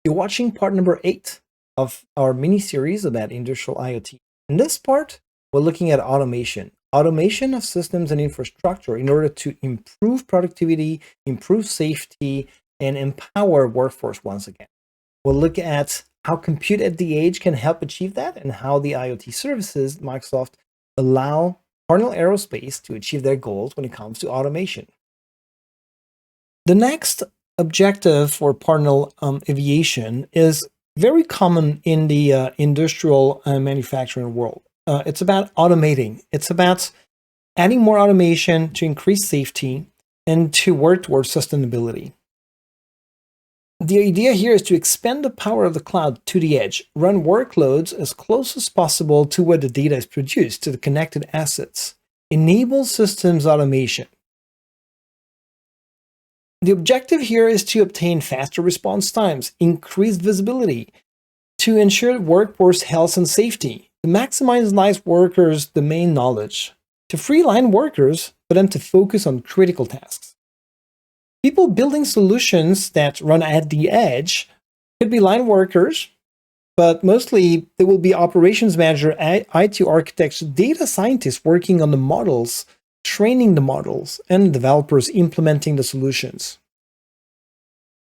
You're watching part number 8 of our mini-series about industrial IoT. In this part, we're looking at automation. Automation of systems and infrastructure in order to improve productivity, improve safety, and empower workforce once again. We'll look at how compute at the edge can help achieve that and how the IoT services Microsoft allow Cornell Aerospace to achieve their goals when it comes to automation. The next objective for Parnell Aviation is very common in the industrial manufacturing world. It's about automating. It's about adding more automation to increase safety and to work towards sustainability. The idea here is to expand the power of the cloud to the edge, run workloads as close as possible to where the data is produced, to the connected assets, enable systems automation. The objective here is to obtain faster response times, increase visibility, to ensure workforce health and safety, to maximize live workers' domain knowledge, to free line workers for them to focus on critical tasks. People building solutions that run at the edge could be line workers, but mostly there will be operations manager, IT architects, data scientists working on the models, training the models, and developers implementing the solutions.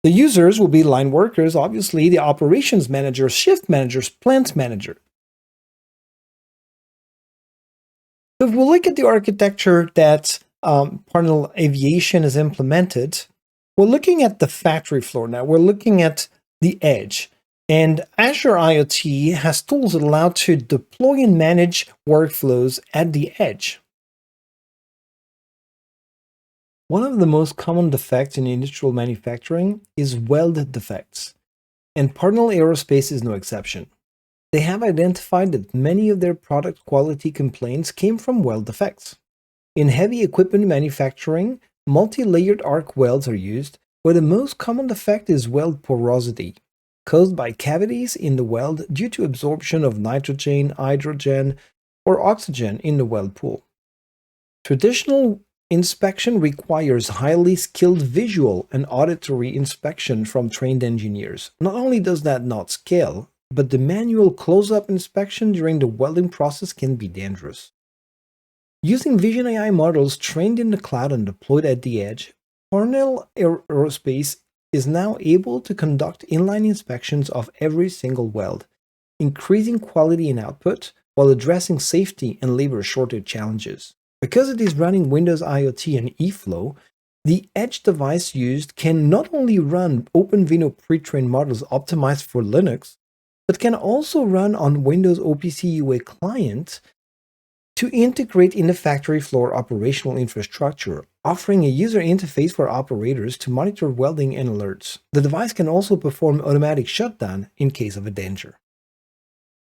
The users will be line workers, obviously, the operations managers, shift managers, plant manager. So if we look at the architecture that Parnell Aviation has implemented, we're looking at the factory floor now. We're looking at the edge. And Azure IoT has tools that allow to deploy and manage workflows at the edge. One of the most common defects in industrial manufacturing is weld defects, and Parnell Aerospace is no exception. They have identified that many of their product quality complaints came from weld defects. In heavy equipment manufacturing, multi-layered arc welds are used, where the most common defect is weld porosity, caused by cavities in the weld due to absorption of nitrogen, hydrogen, or oxygen in the weld pool. Traditional inspection requires highly skilled visual and auditory inspection from trained engineers. Not only does that not scale, but the manual close-up inspection during the welding process can be dangerous. Using Vision AI models trained in the cloud and deployed at the edge, Parnell Aerospace is now able to conduct inline inspections of every single weld, increasing quality and output while addressing safety and labor shortage challenges. Because it is running Windows IoT and eFlow, the edge device used can not only run OpenVINO pre-trained models optimized for Linux, but can also run on Windows OPC UA client to integrate in the factory floor operational infrastructure, offering a user interface for operators to monitor welding and alerts. The device can also perform automatic shutdown in case of a danger.